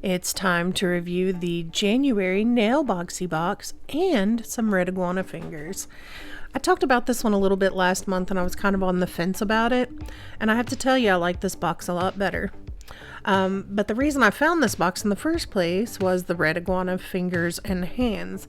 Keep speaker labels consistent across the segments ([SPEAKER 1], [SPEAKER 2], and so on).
[SPEAKER 1] It's time to review the January NailBoxy box and some red iguana fingers. I talked about this one a little bit last month and I was kind of on the fence about it, and I have to tell you I like this box a lot better. But the reason I found this box in the first place was the red iguana fingers and hands.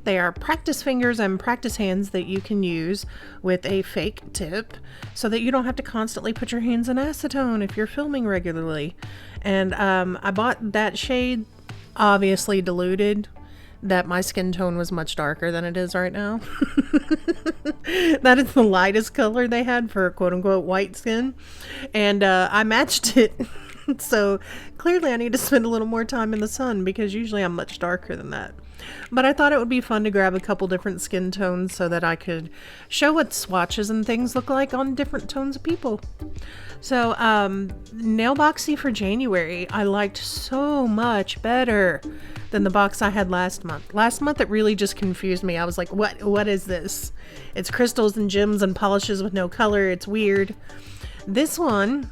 [SPEAKER 1] They are practice fingers and practice hands that you can use with a fake tip so that you don't have to constantly put your hands in acetone if you're filming regularly. And I bought that shade, obviously diluted, that my skin tone was much darker than it is right now. That is the lightest color they had for quote-unquote white skin. And I matched it. So clearly I need to spend a little more time in the sun because usually I'm much darker than that. But I thought it would be fun to grab a couple different skin tones so that I could show what swatches and things look like on different tones of people. So NailBoxy for January I liked so much better than the box I had last month. Last month it really just confused me. I was like, what is this? It's crystals and gems and polishes with no color. It's weird. This one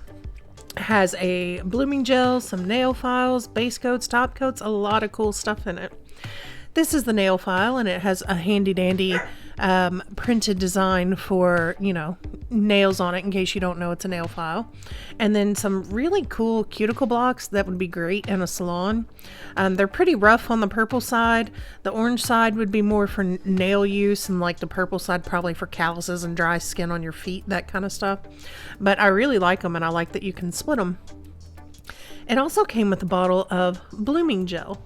[SPEAKER 1] has a blooming gel, some nail files, base coats, top coats, a lot of cool stuff in it. This is the nail file, and it has a handy dandy printed design for, you know, nails on it in case you don't know it's a nail file. And then some really cool cuticle blocks that would be great in a salon. They're pretty rough on the purple side. The orange side would be more for nail use, and like the purple side probably for calluses and dry skin on your feet, that kind of stuff. But I really like them, and I like that you can split them. It also came with a bottle of blooming gel.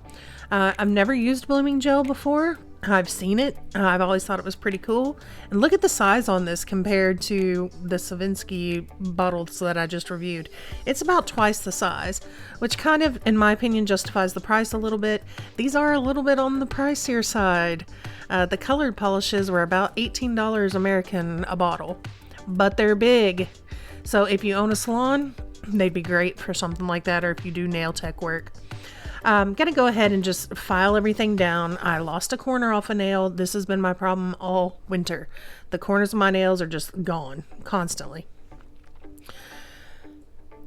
[SPEAKER 1] I've never used blooming gel before. I've seen it. I've always thought it was pretty cool. And look at the size on this compared to the Swarvoski bottles that I just reviewed. It's about twice the size, which kind of, in my opinion, justifies the price a little bit. These are a little bit on the pricier side. The colored polishes were about $18 American a bottle, but they're big. So if you own a salon, they'd be great for something like that, or if you do nail tech work. I'm gonna go ahead and just file everything down. I lost a corner off a nail. This has been my problem all winter. The corners of my nails are just gone constantly.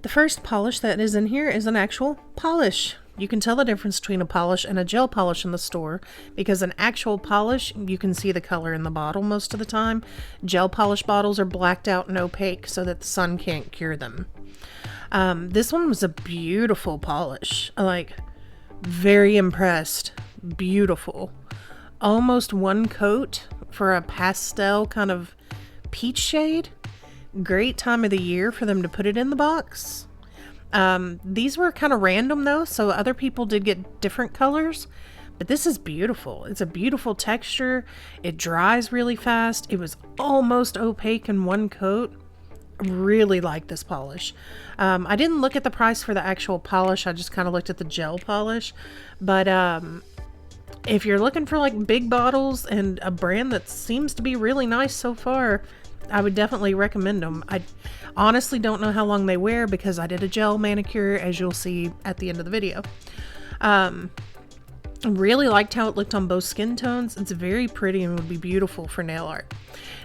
[SPEAKER 1] The first polish that is in here is an actual polish. You can tell the difference between a polish and a gel polish in the store because an actual polish, you can see the color in the bottle most of the time. Gel polish bottles are blacked out and opaque so that the sun can't cure them. This one was a beautiful polish. Very impressed. Beautiful. Almost one coat for a pastel kind of peach shade. Great time of the year for them to put it in the box. These were kind of random though, so other people did get different colors, but this is beautiful. It's a beautiful texture. It dries really fast. It was almost opaque in one coat. Really like this polish. I didn't look at the price for the actual polish. I just kind of looked at the gel polish. But if you're looking for like big bottles and a brand that seems to be really nice so far, I would definitely recommend them. I honestly don't know how long they wear because I did a gel manicure, as you'll see at the end of the video. Really liked how it looked on both skin tones. It's very pretty and would be beautiful for nail art.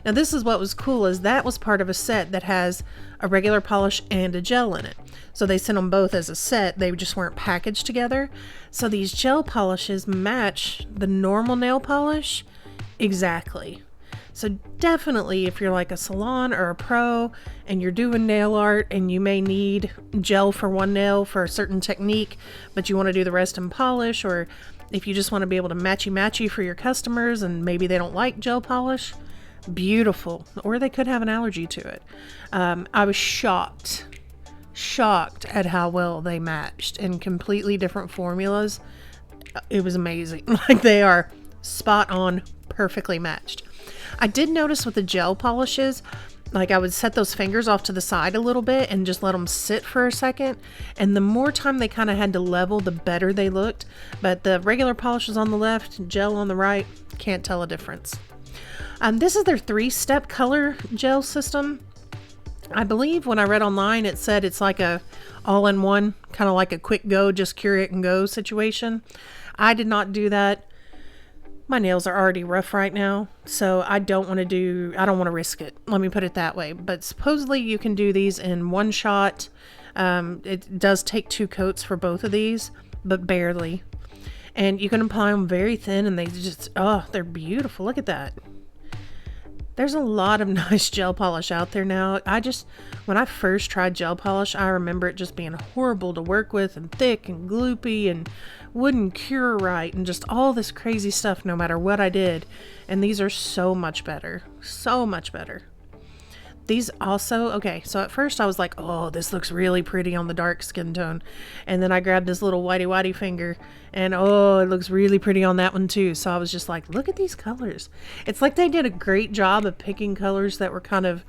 [SPEAKER 1] Now this is what was cool, is that was part of a set that has a regular polish and a gel in it. So they sent them both as a set. They just weren't packaged together. So these gel polishes match the normal nail polish exactly. So definitely if you're like a salon or a pro and you're doing nail art and you may need gel for one nail for a certain technique, but you want to do the rest in polish, or if you just want to be able to matchy for your customers and maybe they don't like gel polish, beautiful. Or they could have an allergy to it. I was shocked at how well they matched in completely different formulas. It was amazing. Like they are spot on, perfectly matched. I did notice with the gel polishes, like I would set those fingers off to the side a little bit and just let them sit for a second. And the more time they kind of had to level, the better they looked. But the regular polishes on the left, gel on the right, can't tell a difference. This is their 3-step color gel system. I believe when I read online, it said it's like a all-in-one, kind of like a quick go, just cure it and go situation. I did not do that. My nails are already rough right now, so I don't want to risk it. Let me put it that way. But supposedly you can do these in one shot. It does take 2 coats for both of these. but barely. And you can apply them very thin and they just, oh, they're beautiful. Look at that. There's a lot of nice gel polish out there now. When I first tried gel polish, I remember it just being horrible to work with and thick and gloopy and wouldn't cure right and just all this crazy stuff no matter what I did. And these are so much better. So much better. These also, okay, so at first I was like, oh, this looks really pretty on the dark skin tone. And then I grabbed this little whitey finger and oh, it looks really pretty on that one too. So I was just like, look at these colors. It's like they did a great job of picking colors that were kind of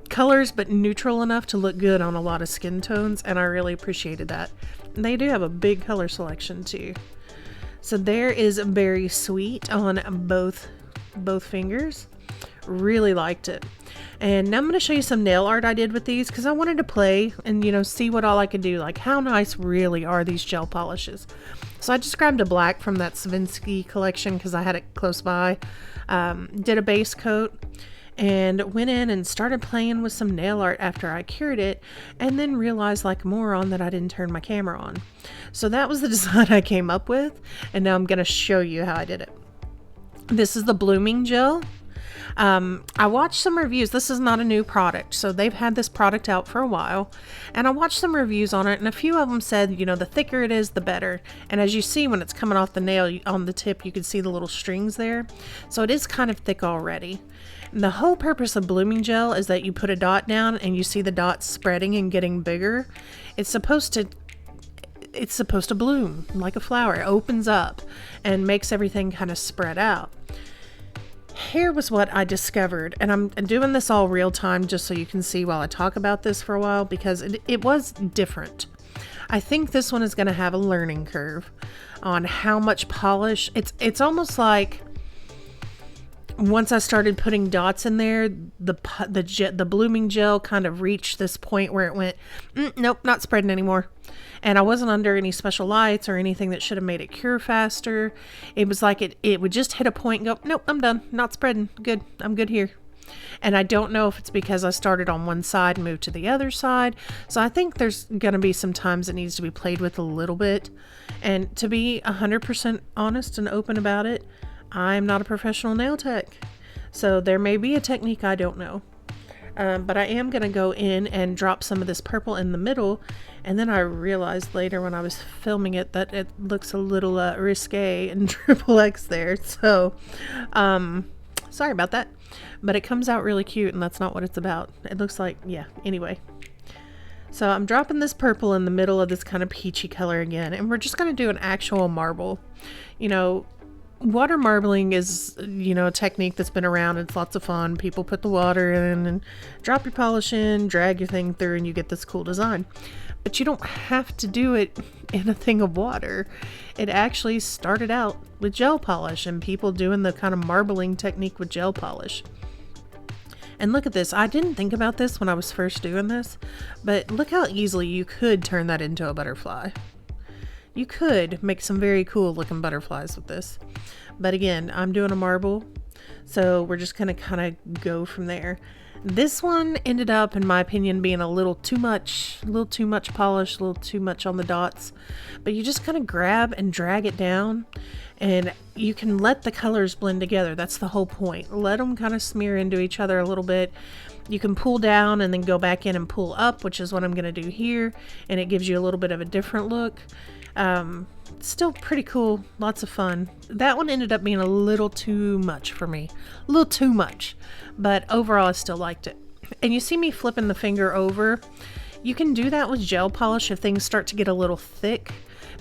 [SPEAKER 1] colors but neutral enough to look good on a lot of skin tones. And I really appreciated that. And they do have a big color selection too. So there is Berry Sweet on both fingers. Really liked it. And now I'm going to show you some nail art I did with these because I wanted to play and, you know, see what all I could do. Like, how nice really are these gel polishes? So I just grabbed a black from that Swarvoski collection because I had it close by. Did a base coat and went in and started playing with some nail art after I cured it, and then realized like a moron that I didn't turn my camera on. So that was the design I came up with, and now I'm going to show you how I did it. This is the blooming gel. I watched some reviews. This is not a new product, so they've had this product out for a while, and I watched some reviews on it, and a few of them said, you know, the thicker it is, the better. And as you see, when it's coming off the nail on the tip, you can see the little strings there. So it is kind of thick already. And the whole purpose of blooming gel is that you put a dot down and you see the dots spreading and getting bigger. It's supposed to bloom like a flower. It opens up and makes everything kind of spread out. Here was what I discovered, and I'm doing this all real time just so you can see while I talk about this for a while because it was different. I think this one is going to have a learning curve on how much polish. It's almost like once I started putting dots in there, the blooming gel kind of reached this point where it went, nope, not spreading anymore. And I wasn't under any special lights or anything that should have made it cure faster. It was like it would just hit a point and go, nope, I'm done, not spreading, good, I'm good here. And I don't know if it's because I started on one side and moved to the other side. So I think there's going to be some times it needs to be played with a little bit. And to be 100% honest and open about it, I'm not a professional nail tech. So there may be a technique I don't know. But I am going to go in and drop some of this purple in the middle. And then I realized later when I was filming it that it looks a little risque and triple X there. So sorry about that. But it comes out really cute, and that's not what it's about. It looks like, yeah, anyway. So I'm dropping this purple in the middle of this kind of peachy color again. And we're just going to do an actual marble. You know, water marbling is, you know, a technique that's been around. It's lots of fun. People put the water in and drop your polish in, drag your thing through, and you get this cool design. But you don't have to do it in a thing of water. It actually started out with gel polish and people doing the kind of marbling technique with gel polish. And look at this. I didn't think about this when I was first doing this, but look how easily you could turn that into a butterfly. You could make some very cool looking butterflies with this. But again, I'm doing a marble, so we're just going to kind of go from there. This one ended up, in my opinion, being a little too much polish, a little too much on the dots. But you just kind of grab and drag it down, and you can let the colors blend together. That's the whole point. Let them kind of smear into each other a little bit. You can pull down and then go back in and pull up, which is what I'm going to do here, and it gives you a little bit of a different look. Still pretty cool, lots of fun. That one ended up being a little too much for me, a little too much, but overall I still liked it. And you see me flipping the finger over. You can do that with gel polish if things start to get a little thick,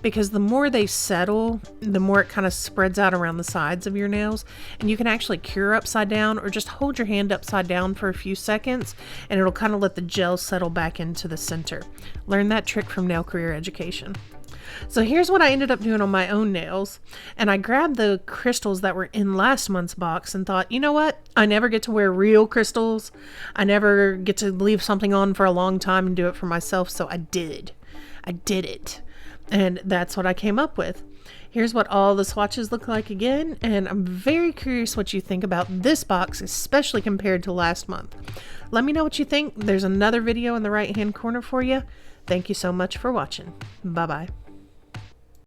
[SPEAKER 1] because the more they settle, the more it kind of spreads out around the sides of your nails. And you can actually cure upside down or just hold your hand upside down for a few seconds and it'll kind of let the gel settle back into the center. Learn that trick from Nail Career Education. So here's what I ended up doing on my own nails. And I grabbed the crystals that were in last month's box and thought, you know what? I never get to wear real crystals. I never get to leave something on for a long time and do it for myself. So I did it. And that's what I came up with. Here's what all the swatches look like again. And I'm very curious what you think about this box, especially compared to last month. Let me know what you think. There's another video in the right-hand corner for you. Thank you so much for watching. Bye-bye.